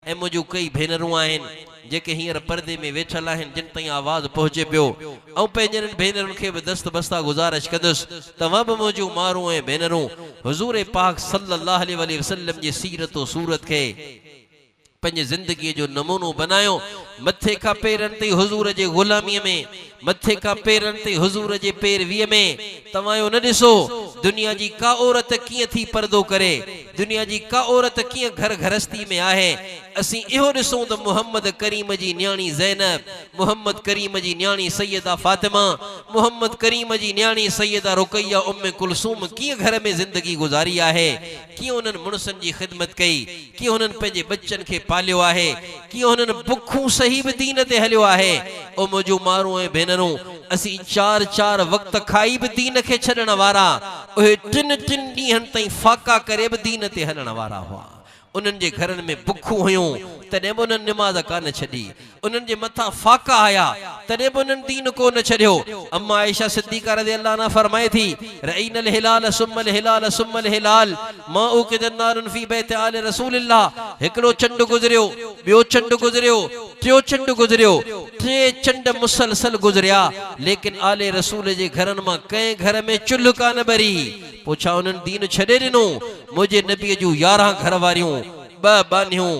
ऐं मुंहिंजूं कई भेनरूं आहिनि जेके हींअर पर्दे में वेठल आहिनि जिन ताईं आवाज़ पहुचे पियो ऐं पंहिंजनि भेनरुनि खे बि दस्त बस्ता गुज़ारिश कंदुसि तव्हां बि मुंहिंजूं मारूं ऐं भेनरूं हुज़ूर पाक सल्लल्लाहु अलैहि वसल्लम जी सीरत सूरत खे पंहिंजे ज़िंदगीअ जो नमूनो बनायो मथे खां पेरनि ताईं हुज़ूर जे ग़ुलामीअ में मथे खां पेरनि ताईं हुज़ूर जे पैरवीअ में तव्हां यो न ॾिसो दुनिया जी का औरत कीअं थी पर्दो करे दुनिया जी का औरत कीअं घर गृहस्थी में आहे असीं इहो ॾिसूं त मुहम्मद करीम जी न्याणी ज़ैनब मुहम्मद करीम जी न्याणी सैयदा फातिमा मुहम्मद करीम जी न्याणी सैयदा रुकैया उम्मे कुलसूम कीअं घर में ज़िंदगी गुज़ारी आहे कीअं उन्हनि मुड़ुसनि जी ख़िदमत कई कीअं उन्हनि पंहिंजे बच्चनि खे पालियो आहे कीअं उन्हनि बुखूं सही बि दीन ते हलियो आहे ओ मुंहिंजूं मारूं ऐं भेनरूं असीं चार चार वक़्त खाई बि दीन खे छॾण वारा उहे टिन टिन ॾींहंनि ताईं फाका करे बि दीन ते हलण वारा हुआ उन्हनि जे घरनि में बुखूं हुयूं तॾहिं बि उन्हनि निमाज़ कान छॾी उन्हनि जे मथां फाका आया तॾहिं बि उन्हनि दीन कोन छॾियो अम्मा आयशा सिद्दीक़ा रज़ियल्लाहु अन्हा फरमाए थी रईनल हिलाल सुम्मल हिलाल मा उक़िदन नारुन फी बैत आल रसूलिल्लाह हिकिड़ो चंड गुज़रियो ॿियो चंड गुज़रियो टियों चंड गुज़रियो टे चंड मुसलसल गुज़रिया लेकिन आले रसूल जे घरनि मां कंहिं घर में चुल्ह कान ॿरी पोइ छा उन्हनि दीन छॾे ॾिनो मुंहिंजे नबीअ जूं 11 घर वारियूं 2 बानियूं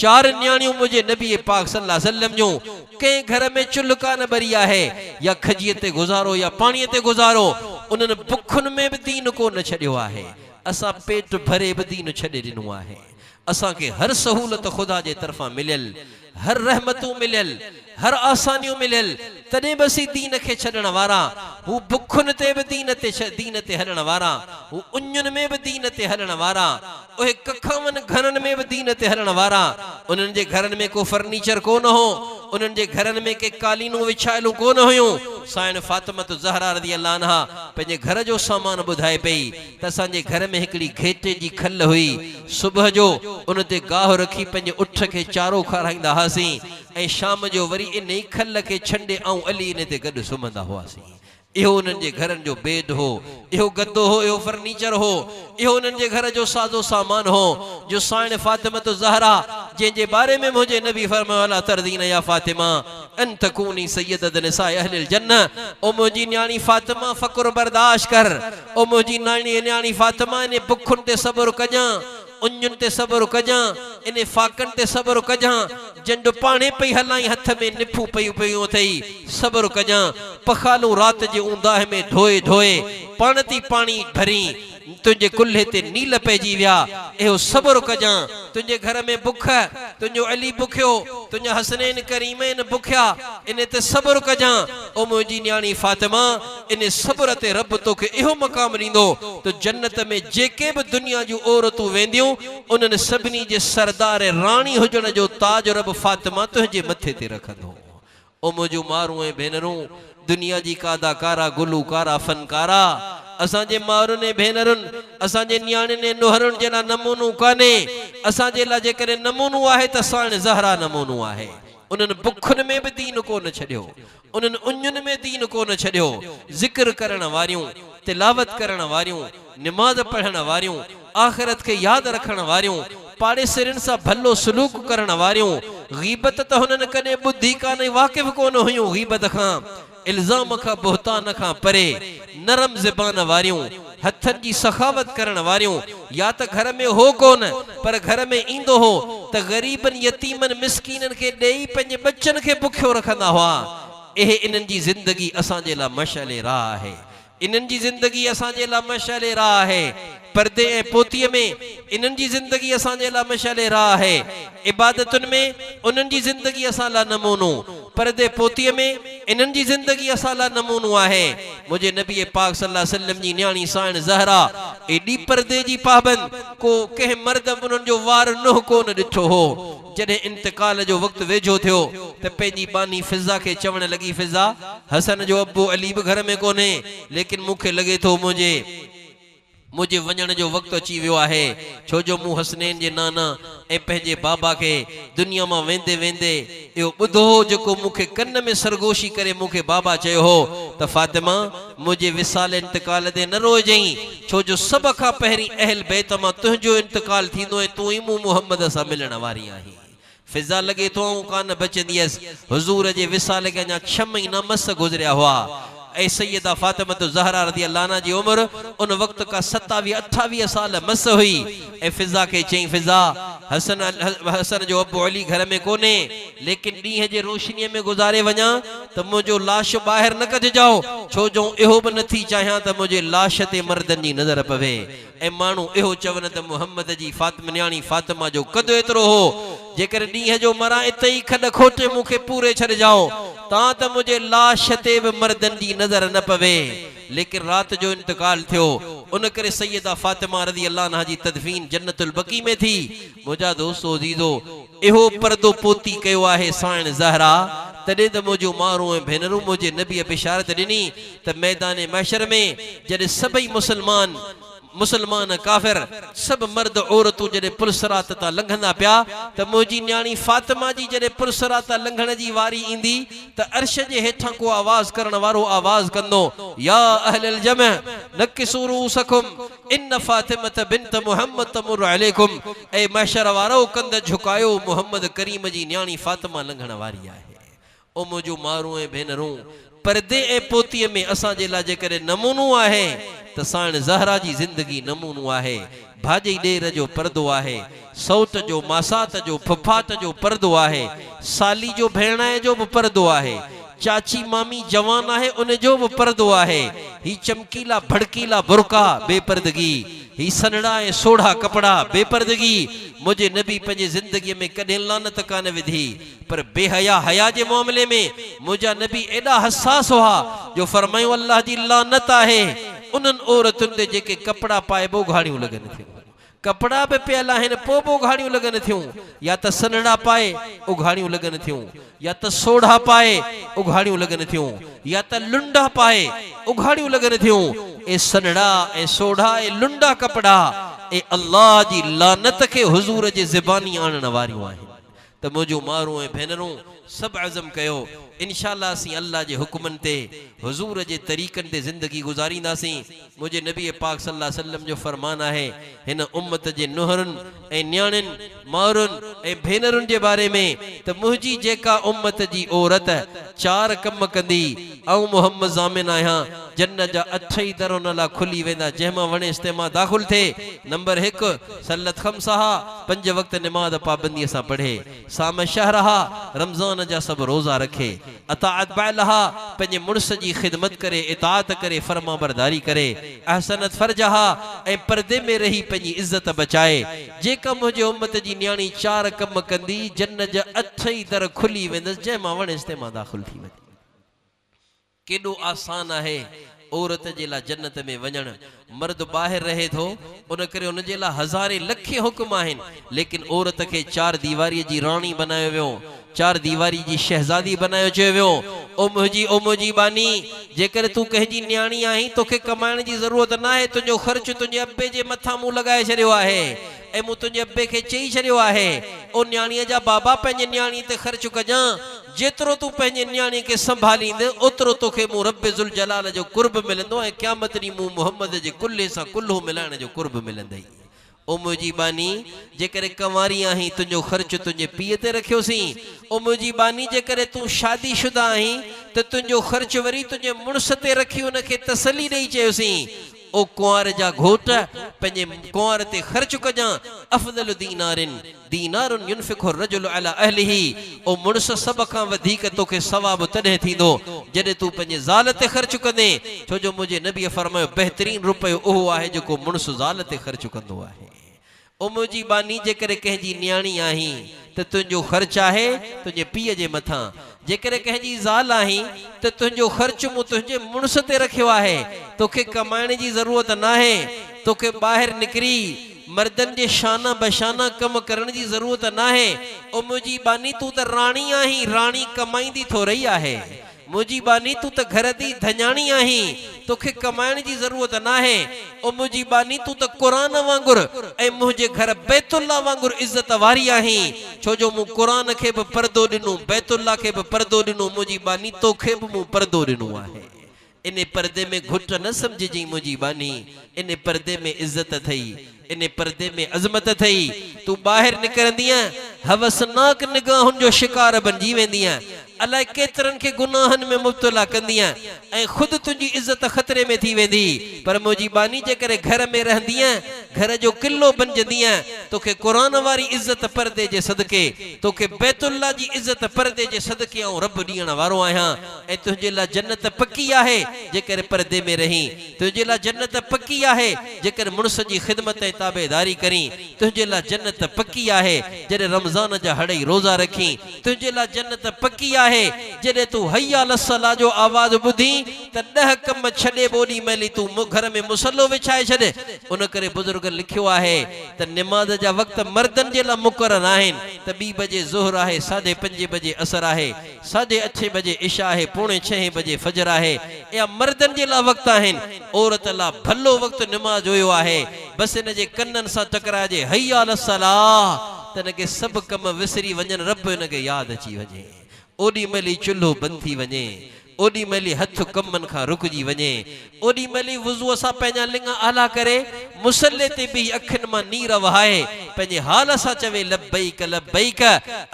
4 न्याणियूं मुंहिंजे नबी पाक सल्लल्लाहु अलैहि वसल्लम जूं कंहिं घर में चुल्ह कान ॿरी आहे या खजीअ ते गुज़ारो या पाणीअ ते गुज़ारो उन्हनि बुखुनि में बि दीन कोन छॾियो आहे असां पेट भरे बि दीन छॾे ॾिनो आहे असांखे हर सहूलत ख़ुदा जे तरफ़ां मिलियल हर रहमतूं मिलियल हर आसानियूं मिलियल तॾहिं बि असीं दीन खे छॾण वारा हू बुखुनि ते बि दीन ते हलण वारा हू उञुनि में बि दीन ते हलण वारा उहे कखावनि घरनि में बि दीन ते हलण वारा उन्हनि जे घरनि में को फर्नीचर कोन हो उन्हनि जे घरनि में के कालीनूं विछायलूं कोन हुयूं साईं फातिमा ज़हरा रज़ियल्लाहु अन्हा पंहिंजे घर जो सामान ॿुधाए पई त असांजे घर में हिकिड़ी घेटे जी खल हुई सुबुह जो उन ते गाहु रखी पंहिंजे उठ खे चारो खाराईंदा हुआसीं ऐं शाम जो वरी इन ई खल खे छंडे ऐं अली इन ते गॾु सुम्हंदा हुआसीं इहो उन्हनि जे घरनि जो बेद हो इहो गद्दो हो इहो फर्नीचर हो इहो उन्हनि जे घर जो साज़ो सामान हो जो साईं फातिमा ज़हरा जंहिंजे बारे में मुंहिंजे नबी फरमायो अला तरदीन या फातिमा अन तकूनी सय्यदत निसाए अहलिल जन्नह ओ मुंहिंजी न्याणी फातिमा फ़क़्र बर्दाश्त कर ओ मुंहिंजी न्याणी फातिमा इन बुखुनि ते सब्र कजां उञुनि ते सब्र कजां इन फाकनि ते सब्र कजां जंड पाणे पई हलाई हथ में निफूं पयूं अथई सब्र कजां पखालूं रात जे ऊंदाह में ढोए ढोए पाण थी पाणी भरी तुंहिंजे कुल्हे ते नील पइजी विया इहो सब्र कजां तुंहिंजे घर में बुख तुंहिंजो अली बुखियो तुंहिंजा हसनैन करीमैन बुखिया इन ते सब्र कजां ओ मुंहिंजी न्याणी फातिमा इन सब्र ते रब तोखे इहो मक़ाम ॾींदो त जन्नत में जेके बि दुनिया जूं औरतूं वेंदियूं उन्हनि सभिनी जे सरदार राणी हुजण जो ताज रब फातिमा तुंहिंजे मथे ते रखंदो ओ मुंहिंजूं मारूं ऐं भेनरूं दुनिया जी का अदाकारा गुलूकारा फनकारा असांजे मारुनि ऐं भेनरुनि असांजे न्याणियुनि ऐं नुहरुनि जे लाइ नमूनो कान्हे असांजे लाइ जेकॾहिं नमूनो आहे त साईं ज़हरा नमूनो आहे उन्हनि बुखुनि में बि दीन कोन छॾियो उन्हनि उञुनि में दीन कोन छॾियो ज़िक्र करण वारियूं तिलावत करण वारियूं निमाज़ पढ़ण वारियूं आख़िरत खे यादि रखण वारियूं पाड़ेसरनि सां भलो सलूक करण वारियूं गीबत त हुननि कॾहिं ॿुधी कान्हे वाक़िफ़ कोन हुयूं गीबत खां इल्ज़ाम खां बोहतान खां परे नरम ज़बान वारियूं हथनि जी सखावत करण वारियूं या त घर में हो कोन पर घर में ईंदो हो त ग़रीबनि यतीमनि मिस्कीननि खे ॾेई पंहिंजे बच्चनि खे बुखियो रखंदा हुआ इहे इन्हनि जी ज़िंदगी असांजे लाइ मशाल राह आहे इन्हनि जी ज़िंदगी असांजे लाइ मशाल राह आहे पर्दे ऐं पोतीअ में इन्हनि जी ज़िंदगी असांजे लाइ मशाल राह आहे इबादतुनि में उन्हनि जी ज़िंदगी असां लाइ नमूनो पर्दे पोतीअ में इन्हनि जी ज़िंदगी असां लाइ नमूनो आहे मुंहिंजे नबी पाक सल्लल्लाहु अलैहि वसल्लम जी न्याणी साईं ज़हरा एॾी पर्दे जी पाबंद को कंहिं मर्द उन्हनि जो वार नुह कोन ॾिठो हो जॾहिं इंतकाल जो वक़्तु वेझो थियो त पंहिंजी बानी फिज़ा खे चवण लॻी फिज़ा हसन जो अबू अली बि घर में कोन्हे लेकिन मूंखे लॻे थो मुंहिंजे वञण जो वक़्तु अची वियो आहे छो जो मूं हसनैन जे नाना ऐं पंहिंजे बाबा खे दुनिया मां वेंदे वेंदे इहो ॿुधो हो जेको मूंखे कन में सरगोशी करे मूंखे बाबा चयो हो त फातिमा मुंहिंजे विसाल इंतकाल ते न रोइजांइ छो जो सभ खां पहिरीं अहल बैत मां तुंहिंजो इंतकाल थींदो ऐं तूं ई मूं मुहम्मद सां मिलण वारी आहीं फिजा लगे तो कान बचंदी हुजूर जे विसाल के अञा 6 महीना मस गुजरिया हुआ ऐं सैयदा फातिमा ज़हरा रज़ी अल्लाह अन्हा जी उम्र उन वक्त का 27-28 साल मस हुई ऐं फिजा के चई फिजा हसन जो अबू अली घर में कोने लेकिन ॾींहं जे रोशनीअ में गुज़ारे वञा त मुंहिंजो लाश ॿाहिरि न कढिजाओ छो जो इहो बि नथी चाहियां त मुंहिंजे लाश ते मर्दनि जी नज़र पवे ऐं माण्हू इहो चवनि त मुहम्मद जी फातिमा न्याणी फातिमा जो कदु एतिरो हो जेकर ॾींहं जो मरां इते ई खॾ खोटे मूंखे पूरे छॾिजाओ तां त मुंहिंजे लाश ते बि मर्दनि जी नज़र न पवे लेकिन रात जो इंतकाल थियो उन करे सैयदा फातिमा रज़ी अल्लाह अन्हा जी तदफीन जन्नतुल बकी में थी मुंहिंजा दोस्तो अज़ीज़ो इहो पर्दो पोती कयो आहे साइण ज़हरा तॾहिं त मुंहिंजो माण्हू ऐं भेनरूं मुंहिंजे नबीअ बिशारत ॾिनी त मैदान महशर में जॾहिं सभई मुसलमान काफ़िर सब मर्द औरतूं जॾहिं पुलसरात तां लंघंदा पिया त मुंहिंजी न्याणी फातिमा जी जॾहिं पुलसरात लंघण जी वारी ईंदी त अर्श जे हेठां को आवाज़ करण वारो आवाज़ कंदो या अहलल जम नकिसू रूसकुम इन फातिमत बिन्त मुहम्मद तमुर अलैकुम ऐ महशर वारो कंद झुकायो मुहम्मद करीम जी न्याणी फातिमा लंघण वारी आहे ओ मुंहिंजो माण्हू ऐं भेनरूं पर्दे ऐं पोतीअ में असांजे लाइ जेकॾहिं नमूनो आहे त साण ज़हरा जी ज़िंदगी नमूनो आहे भाॼी ॾेर जो पर्दो आहे सौट जो मासात जो फुफात जो पर्दो आहे साली जो भेणाए जो बि पर्दो आहे चाची मामी जवान आहे उन जो बि पर्दो आहे ही चमकीला भड़कीला बुरका बेपर्दगी ही सनड़ा ऐं सोढ़ा कपड़ा बेपर्दगी मुझे नबी पंहिंजे ज़िंदगी में कॾहिं लानत कान विधी पर बेहया हया जे मामले में मुझा नबी एॾा हसास हुआ जो फरमायो अल्लाह जी लानत आहे उन्हनि औरतुनि ते जेके कपड़ा पाए बोघाड़ियूं लगनि थियूं कपड़ा बि पियल आहिनि पोइ बोघाड़ियूं लगनि थियूं या त सनड़ा पाए उघाड़ियूं लगनि थियूं या त सोढ़ा पाए उघाड़ियूं लगनि थियूं या त लुंडा पाए उघाड़ियूं लगनि थियूं ए सनड़ा ऐं सोढ़ा ऐं लुंडा कपड़ा ए अल्लाह जी लानत के हुजूर जे ज़बानी आणण वारियूं आहिनि त मुंहिंजो माण्हू ऐं भेनरूं सब अज़म कयो इंशाअल्लाह असीं अल्लाह जे हुक्मनि ते हुजूर जे तरीक़नि ते ज़िंदगी गुज़ारींदासीं मुंहिंजे नबी पाक सल्लल्लाहु अलैहि वसल्लम जो फरमान आहे हिन उम्मत जे नुहरुनि ऐं न्याणियुनि माउरुनि ऐं भेनरुनि जे बारे में त मुंहिंजी जेका उम्मत जी औरत 4 कम कंदी ऐं मोहम्मद ज़ामिन आहियां जन्नत जा 8 ई दर उन लाइ खुली वेंदा जंहिंमां वणे इस्तेमा दाख़िल थिए नंबर 1 सल्लत खमसहा 5 वक्त नमाज पाबंदीअ सां पढ़े साम शहरहा रमज़ान जा सब रोज़ा रखे अताअत बालहा पंहिंजे मुड़स जी खिदमत करे इताअत करे फरमा बरदारी करे अहसनत फरजहा ऐं पर्दे में रही पंहिंजी इज्जत बचाए जेका मुंहिंजे उम्मत जी न्याणी 4 कम कंदी जन्नत जा 8 ई दर खुली वेंदसि जंहिंमां वणे इस्तेमा दाख़िल थी वेंदी केॾो आसान आहे औरत जे लाइ जन्नत में वञण मर्द ॿाहिरि रहे थो उन करे उन जे लाइ हज़ारे लखे हुक्म आहिनि लेकिन औरत खे 4 दीवारीअ जी राणी बनायो वियो 4 दीवारी जी शहजादी बनायो चयो वियो ओ मुंहिंजी बानी जेकर तूं कंहिंजी न्याणी आहीं तोखे कमाइण जी ज़रूरत न आहे तुंहिंजो ख़र्च तुंहिंजे अब्बे जे मथां मूं लॻाए छॾियो आहे ऐं मूं तुंहिंजे अब्बे खे चई छॾियो आहे ओ न्याणीअ जा बाबा पंहिंजे न्याणी ते ख़र्च कजां जेतिरो तूं पंहिंजे न्याणी खे संभालींदे ओतिरो तोखे मूं रब ज़ुल जलाल जो कुर्ब मिलंदो ऐं क़यामत ॾींहुं मूं मुहम्मद जे कुल्हे सां कुल्हो मिलाइण जो कुर्ब मिलंदई ओ मुंहिंजी बानी जेकर कंवारी आहीं तुंहिंजो ख़र्च तुंहिंजे पीउ ते रखियोसीं ओ मुंहिंजी बानी जेकर तूं शादीशुदा आहीं त तुंहिंजो ख़र्च वरी तुंहिंजे मुड़ुस ते रखी उनखे तसली ॾेई चयोसीं ओ कुंवार जा घोट पंहिंजे कुंवार ते ख़र्च कजां अफ़ज़ल दीनारुन युनफ़िक़ु रजुल अला अहलिही ओ मुड़ुस सभ खां वधीक तोखे सवाब तॾहिं थींदो जॾहिं तूं पंहिंजे ज़ाल ते ख़र्च कंदे छो जो मुंहिंजे नबीअ फरमायो बहितरीन रुपयो उहो आहे जेको मुड़ुस ज़ाल ते ख़र्च कंदो आहे ओ मुंहिंजी बानी जेकर कंहिंजी न्याणी आहीं त तुंहिंजो ख़र्च आहे तुंहिंजे पीउ जे मथां जेकर कंहिंजी ज़ाल आहीं त तुंहिंजो ख़र्च मूं तुंहिंजे मुड़ुस ते रखियो आहे तोखे कमाइण जी ज़रूरत न आहे तोखे ॿाहिरि निकिरी मर्दनि जे शाना बशाना कम करण जी ज़रूरत न आहे ओ मुंहिंजी बानी तूं त राणी आहीं राणी कमाईंदी थो रही आहे मुंहिंजी बानी तूं त घर जी धन्याणी आहीं तोखे कमाइण जी ज़रूरत न आहे ओ मुंहिंजी बानी तूं त क़ुरान वांगुरु ऐं मुंहिंजे घर बैतुल्ला वांगुरु इज़त वारी आहीं छो जो मूं क़ुरान खे बि पर्दो ॾिनो बैतुल्ला खे बि पर्दो ॾिनो मुंहिंजी बानी तोखे बि मूं पर्दो ॾिनो आहे इन पर्दे में घुट न समझी मुझी बानी, इन पर्दे में इज्जत थई, इन पर्दे में अजमत थई। तू बाहर निकरंदीअ हवसनाक निगाहुन जो शिकार बनजी वेंदीअ, अलाए केतरन के गुनाहन में मुब्तला कंदीअ ऐं खुद तुझी इज्जत खतरे में थी वेंदी। पर मुझी बानी जे करे घर में रहंदीअ घर जो किलो बनजंदीअ, तोखे कुरान वारी इज्जत पर्दे जे सदके, तोखे बैतुल्लाह जी इज्जत पर्दे जे सदके ऐं रब ॾियण वारो आहियां। ऐं तुझे ला जन्नत पक्की आहे जेकर पर्दे में रही, तुझे ला जन्नत पक्की आहे जेकर मुड़स जी खिदमत ऐं ताबेदारी करी, तुझे ला जन्नत पक्की आहे जॾहिं रमज़ान जा हड़ई रोज़ा रखी, तुझे ला जन्नत पक्की आहे जॾहिं तू हय्या अल सलाह जो आवाज़ ॿुधी त 10 कम छॾे ॿोॾी महिल तू घर में मुसलो विछाए छॾ। उन करे बुजुर्ग लिखियो आहे त निमाज़ जा वक़्त मर्दन जे लाइ मुक़रर आहिनि त 2 बजे ज़ोहर आहे, 5:30 बजे असर आहे, 8:30 बजे इशा आहे, 5:45 बजे फजर आहे। या मर्दन जे लाइ वक़्त आहिनि। औरत लाइ भलो वक़्त निमाज़ हुयो आहे। बस इन जे कन्ननि सां टकराइजे हय्या अल सलाह त इनखे सभु कम विसरी वञनि, रब इनखे यादि अची वञे। ओॾी महिल चुल्हो बंदि थी वञे, ओॾी महिल हथ कमनि खां रुकजी वञे, ओॾी महिल वुज़ूअ सां पंहिंजा लिंग आला करे मुसले ते बि अखियुनि मां नीर वहाए पंहिंजे हाल सां चवे लब्बैक लब्बैक,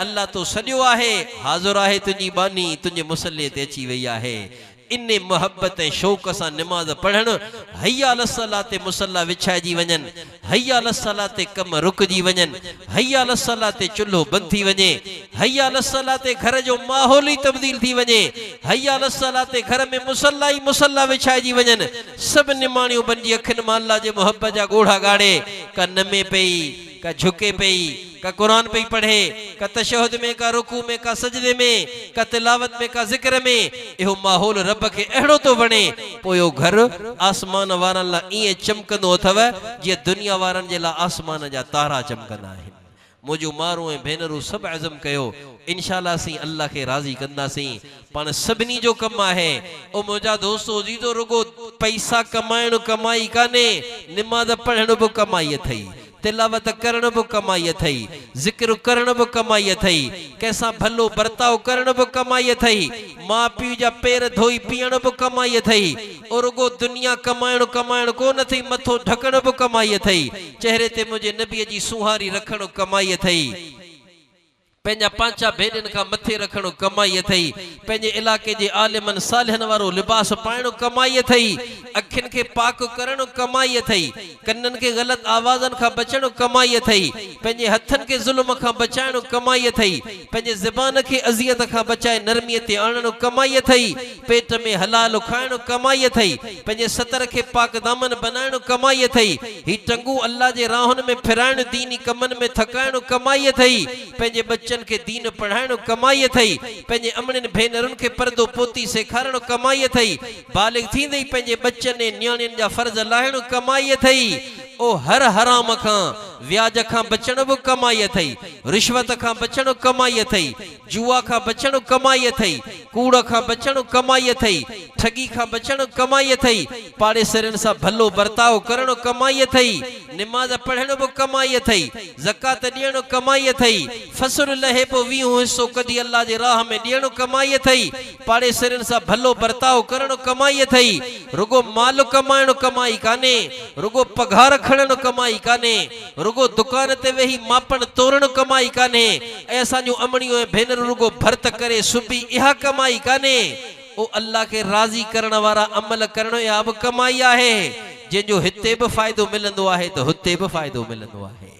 अल्लाह तो सॼो आहे, हाज़िर आहे तुंहिंजी बानी तुंहिंजे मुसले ते अची वई आहे। इन मोहब्बत ऐं शौक़ सां निमाज़ पढ़ण, हय्या अल सलाह ते मुसला विछाइजी वञनि, हय्या अल सलाह ते कम रुकजी वञनि, हय्या अल सलाह ते चुल्हो बंदि थी वञे, हय्या अल सलाह ते घर जो माहौल ई तब्दील थी वञे, हय्या अल सलाह ते घर में मुसला ई मुसला विछाइजी वञनि। सभु निमाणियूं बनजी अखियुनि मां अल्लाह जे मोहब्बत जा ॻोढ़ा ॻाड़े, का नमे पई, का झुके पई, का कुरान पई पढ़े, का तशहुद में, का रुकू में, का सजदे में, का तिलावत में, का जिक्र में। इहो माहौल रब के अहिड़ो तो बणे पोयो घर आसमान वारनि लाइ ईअं चमकंदो अथव जीअं दुनिया वारनि जे लाइ आसमान जा तारा चमकंदा आहिनि। मुंहिंजो माण्हू ऐं भेनरूं सभु अज़म कयो, इंशाअल्लाह असीं अल्लाह खे राज़ी कंदासीं। पाण सभिनी जो कमु आहे। ओ मुंहिंजा दोस्तो जीदो रुगो पैसा कमाइण कमाई कान्हे, निमाज़ पढ़ण बि कमाई अथई, तिलावत करण बि कमाई अथई, ज़िक्र करण बि कमाई अथई, कंहिंसां भलो बर्ताव करण बि कमाई अथई, माउ पीउ जा पेर धोई पीअण बि कमाई अथई। और रुगो दुनिया कमाइण कोन अथई, मथो ढकण बि कमाई अथई, चेहरे ते मुंहिंजे नबीअ जी सुहारी रखण कमाई अथई, पंहिंजा पांचा भेननि खां मथे रखणो कमाई अथई, पंहिंजे इलाके जे आलिमनि सालिहनि वारो लिबास पाइणो कमाई अथई, अखियुनि खे पाक करणो कमाई अथई, कननि खे ग़लति आवाज़नि खां बचणो कमाई अथई, पंहिंजे हथनि खे ज़ुल्म खां बचाइणो कमाई अथई, पंहिंजे ज़बान खे अज़ियत खां बचाए नरमीअ ते आणणो कमाई अथई, पेट में हलाल खाइणो कमाई अथई, पंहिंजे सतर खे पाक दामन बनाइणो कमाई अथई, ही टंगू अल्लाह जे राहनि में फिराइण, दीनी कमनि में थकाइणो कमाई अथई, पंहिंजे बच्चनि के दीन पढ़ाइणो कमाई अथई, पंहिंजे अमड़नि भेनरुनि खे पर्दो पोती सेखारणो कमाई अथई, बालिग थींदे पंहिंजे बच्चनि ऐं न्याणियुनि जा फर्ज़ लाहिणो कमाई अथई। ओ हर हराम खां, व्याज खां बचण बि कमाई अथई, रिश्वत खां बचणो कमाई अथई, जुआ खां बचणो कमाई अथई, कूड़ खां बचणो कमाई अथई, ठगी खां बचणो कमाई अथई, पाड़ेसरनि सां भलो बर्ताव करणो कमाई अथई, निमाज़ पढ़ण बि कमाई अथई, ज़कात ॾियणो कमाई अथई, फसुर लहे पोइ 20 हिसो कढी अल्लाह जे राह में ॾियणो कमाई अथई, पाड़ेसरनि सां भलो बर्ताव करणो कमाई अथई। रुगो माल कमाइणो कमाई कान्हे, रुगो पघार खणणो कमाई कान्हे, रुगो दुकान ते वेही मापण तोरण कमाई कान्हे, ऐं असांजूं अमड़ियूं ऐं भेनरूं रुगो भर्त करे सुबी इहा कमाई कान्हे। ओ अल्लाह के राज़ी करण वारा अमल करणो इहा बि कमाई आहे, जंहिंजो हिते बि फ़ाइदो मिलंदो आहे त हुते बि फ़ाइदो मिलंदो आहे।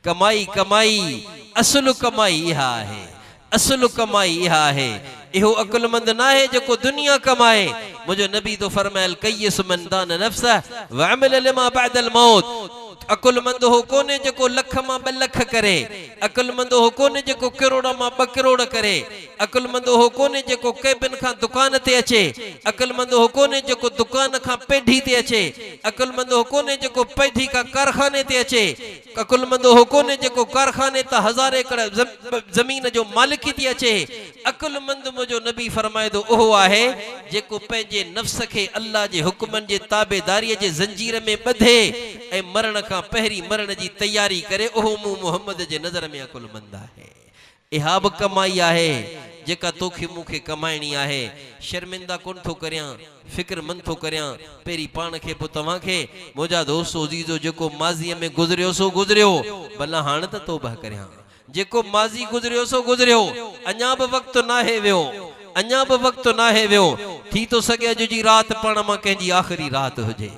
कमाई कमाई असुल कमाई इहा आहे, असुल कमाई इहा आहे। इहो अकुलमंद न आहे जेको दुनिया कमाए। मुंहिंजो नबी तो फरमायल कय्यस मन दान नफ्स व अमल लिमा बअदल मौत। अकुलमंद हो कोने जेको लख मां 2 लख करे, अकुलमंद हो कोने जेको करोड़ मां 2 करोड़ करे, अकुलमंद हो कोने जेको केबिन खां दुकान ते अचे, अकुलमंद हो कोने जेको दुकान खां पेढ़ी ते अचे, अकुलमंद हो कोने जेको पेढ़ी खां कारखाने ते अचे, अकुलमंद हो कोने जेको कारखाने ता 1000 एकड़ ज़मीन जो मालिकी थी अचे। अकुलमंद मुंहिंजो नबी फरमाए थो उहो आहे जेको पंहिंजे नफ्स खे अल्लाह जे हुक्मनि जे ताबेदारीअ जे ज़ंजीर में ॿधे ऐं मरण खां पहिरीं मरण जी तैयारी करे, उहो मूं मोहम्मद जे नज़र में अकुलमंद आहे। इहा बि कमाई आहे जेका तोखे मूंखे कमाइणी आहे शर्मिंदा कोन थो करियां फिक्रमंद थो करियां पेरी पाण खे पोइ तव्हांखे मुंहिंजा दोस्तो अजीजो जेको माज़ीअ में गुज़रियो सो गुज़रियो भला हाणे त तौबा करियां जेको माज़ी गुज़रियो सो गुज़रियो अञा बि वक़्तु नाहे वियो अञा बि वक़्तु नाहे वियो थी तो सके अॼु जी रात पाण मां कंहिंजी आख़िरी रात हुजे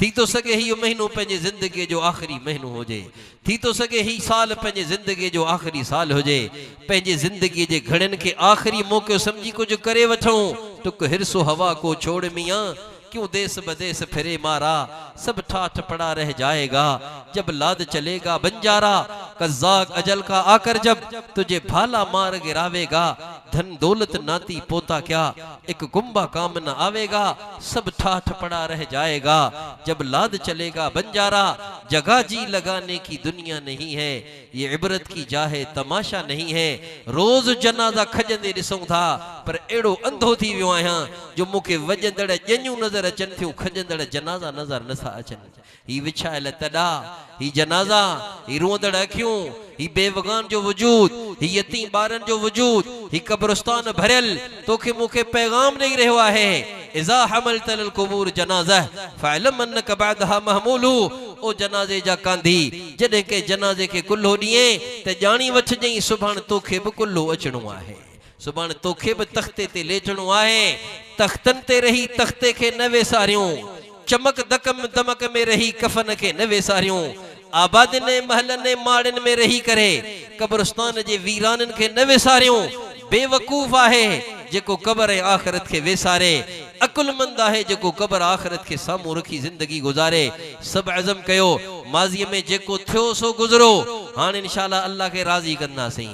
थी तो सके ही महीनो पंहिंजे ज़िंदगीअ जो आख़िरी महीनो हुजे थी तो सके ही साल पंहिंजे ज़िंदगीअ जो आख़िरी साल हुजे पंहिंजे ज़िंदगीअ जे घड़ियुनि खे आख़िरी मौक़ो समझी कुझु करे वठूं टुक हिरसो हवा को छोड़ मियां क्यों देश बदेश फिरे मारा सब ठाठ पड़ा रह जाएगा जब लाद चलेगा बंजारा कज़्ज़ाक अजल का आकर जब तुझे भाला मार गिरावेगा धन दौलत नाती पोता क्या एक गुम्बा काम न आवेगा सब ठाठ पड़ा रह जाएगा जब लाद चलेगा बंजारा जगह जी लगाने की दुनिया नहीं है ये इबरत की जाहे तमाशा नहीं है रोज जनाजा खजंदे ॾिसूं था पर एड़ो अंधो थी वियो आहियां जो मूंखे वॼंदड़ ॼञूं नज़र अचनि थियूं खजंदड़ जनाजा नज़र नथा अचनि ही विछायल तॾा ही जनाजा ही रोंदड़ अखियूं ही बेवगान जो वजूद ही यतीम ॿारनि जो वजूद ही कब्रिस्तान भरियल तोखे मूंखे पैगाम ॾेई रहियो आहे इज़ा हमलतल क़ुबूर जनाज़ा फअलम अन्नक बअदहा महमूलु ओ जनाज़े जा कांधी जॾहिं के जनाज़े खे कुल्हो ॾिए त ॼाणी वठजई सुभाणे तोखे बि कुल्हो अचणो आहे सुभाणे तोखे बि तख़्ते ते लेटणो आहे तख़्तनि ते रही तख़्ते खे न वेसारियूं चमक दमक में रही कफन के न वेसारियूं आबादने महलने माड़न में रही करे कब्रिस्तान जे वीरानन के न वेसारियूं बेवकूफ आहे जेको कब्र ऐं आखिरत के वेसारे अकुलमंद आहे जेको कब्र आखिरत के साम्हूं रखी जिंदगी गुजारे सब अज़म कयो माज़ीअ में जेको थियो सो गुज़रो हाणे इंशाअल्लाह अल्लाह के राज़ी कंदासीं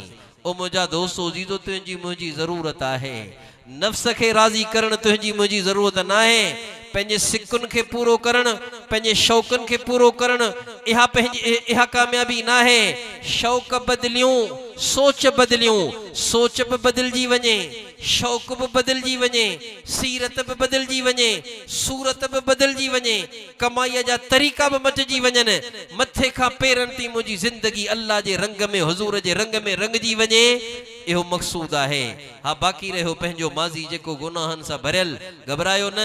ओ मुंहिंजा दोस्तो अजीजो तुंहिंजी मुंहिंजी ज़रूरत आहे नफ्स के राज़ी करण तुंहिंजी मुंहिंजी ज़रूरत न आहे पंहिंजे सिकुन के पूरो करण पंहिंजे शौकन के पूरो करण इहा कामयाबी न आहे शौक बदलियूं सोच बदलियूं सोच भी बदलजी वञे शौक भी बदलजी वञे सीरत भी बदलजी वञे सूरत भी बदलजी वञे कमाईअ जा तरीक़ा भी मटिजी वञनि मथे खां पेरनि ताईं मुंहिंजी ज़िंदगी अल्लाह जे रंग में हुज़ूर जे रंग में रंगजी वञे इहो मक़सूद आहे हा बाक़ी रहियो पंहिंजो माज़ी जेको गुनाहनि सां भरियल घबरायो न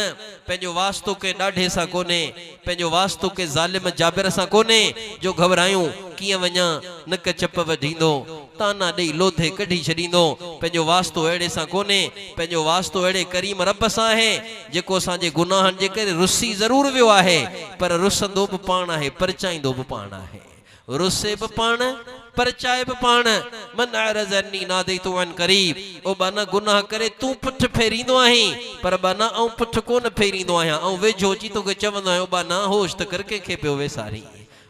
पंहिंजो वास्तो के ॾाढे सां कोन्हे पंहिंजो वास्तो के ज़ालिम जाबिर सां कोन्हे जो घबरायूं कीअं वञा नक चप वढींदो ताना ॾेई लोधे कढी छॾींदो पंहिंजो वास्तो अहिड़े सां कोन्हे पंहिंजो वास्तो अहिड़े करीम रब सां आहे जेको असांजे गुनाहनि जे करे रुसी ज़रूर वियो आहे पर रुसंदो बि पाण आहे परचाईंदो बि पाण आहे रुसे बि पाण परचाए बि पाण मन अरज़नी नादैतु अन करीब ओ बाना गुनाह करे तू पुठ फेरींदो आहीं पर बाना ऐं पुठ कोन फेरींदो आहियां ऐं वेझो अची तोखे चवंदो आहियां ओ बाना होश त कर कंहिंखे पियो वेसारी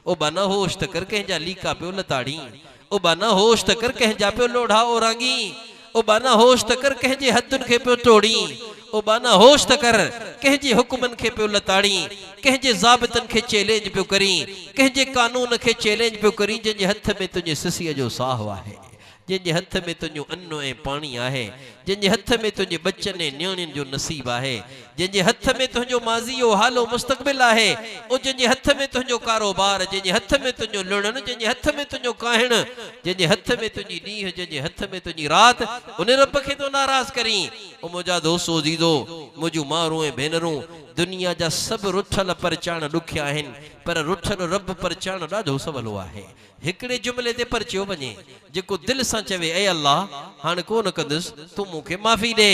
ओ बाना होश त कर कंहिंजा लीका पियो लताड़ी ओ बाना होश त कर कंहिंजा पियो लोढ़ा ओरांगी ओ बाना होश त कर कंहिंजे हथुनि खे पियो तोड़ी ओ बाना होश त कर कंहिंजे हुकुमनि खे पियो लताड़ी कंहिंजे ज़ाबितनि खे चैलेंज पियो करी कंहिंजे कानून खे चैलेंज पियो करी जंहिंजे हथ में तुंहिंजे ससीअ जो साहु आहे जंहिंजे हथ में तुंहिंजो अन्न ऐं पाणी आहे जंहिंजे हथ में तुंहिंजे बचनि ऐं नियाणियुनि जो नसीब आहे जंहिंजे हथ में तुंहिंजो माज़ी जो हालो मुस्तक़बिल आहे ओ जंहिंजे हथ में तुंहिंजो कारोबार जंहिंजे हथ में तुंहिंजो लुणन जंहिंजे हथ में तुंहिंजो काहिण जंहिंजे हथ में तुंहिंजी ॾींहुं जंहिंजे हथ में तुंहिंजी रात उन रब खे तो नाराज़ करी ओ मुंहिंजा दोस्तो अज़ीज़ो मुंहिंजूं मारूं ऐं भेनरूं दुनिया जा सभु रुठल परचाइण ॾुखिया आहिनि पर रुठल रब परचाइण ॾाढो सवलो आहे हिकिड़े जुमिले ते परचियो वञे जेको दिलि सां चवे ऐ अल्लाह हाणे कोन कंदुसि तूं मूंखे माफ़ी ॾे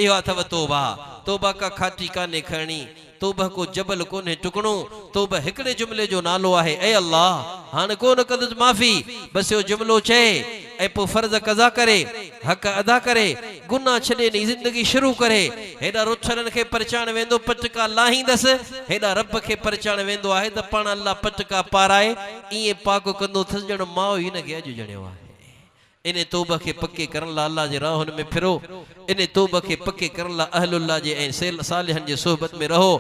इहो अथव तौबा तौबा का खाटी कान्हे खणणी तौबा को जबल कोन्हे टुकणो तौबा हिकिड़े जुमिले जो नालो आहे ऐ अल्लाह हाणे कोन कंदुसि माफ़ी बसि इहो जुमिलो चए ऐं पोइ फर्ज़ कज़ा करे हक़ अदा करे गुनाह छॾे नी ज़िंदगी शुरू करे हेॾा रुठलनि खे परचाइण वेंदो पटका लाहींदसि हेॾा रब खे परचाइण वेंदो आहे त पाण अल्लाह पटका पाराए ईअं पाक कंदो अथसि ॼण माउ हिन खे अॼु ॼणियो आहे इन तौबा के पक्के करण लाइ अल्लाह जे राहुनि में फिरो इन तौबा के पक्के करण लाइ अहलुल्लाह जे ऐं सालिहनि जे सोहबत में रहो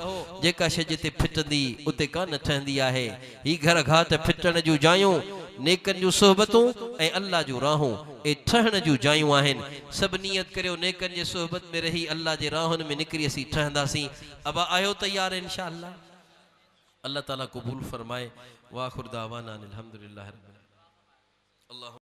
जेका शइ जिते फिटंदी उते कान ठहंदी आहे ही घर घाट फिटण जूं जायूं नेकनि जूं सोहबतूं ऐं अल्लाह जूं राहूं ए ठहण जूं जायूं आहिनि सभु नियत करियो नेकनि जे सोहबत में रही अल्लाह जे राहुनि में निकिरी असीं ठहंदासीं अबा आयो तयार इंशाअल्लाह अल्लाह ताला क़बूल फरमाए वाखिर दावाना अनिल हम्दुलिल्लाहि रब्बिल आलमीन।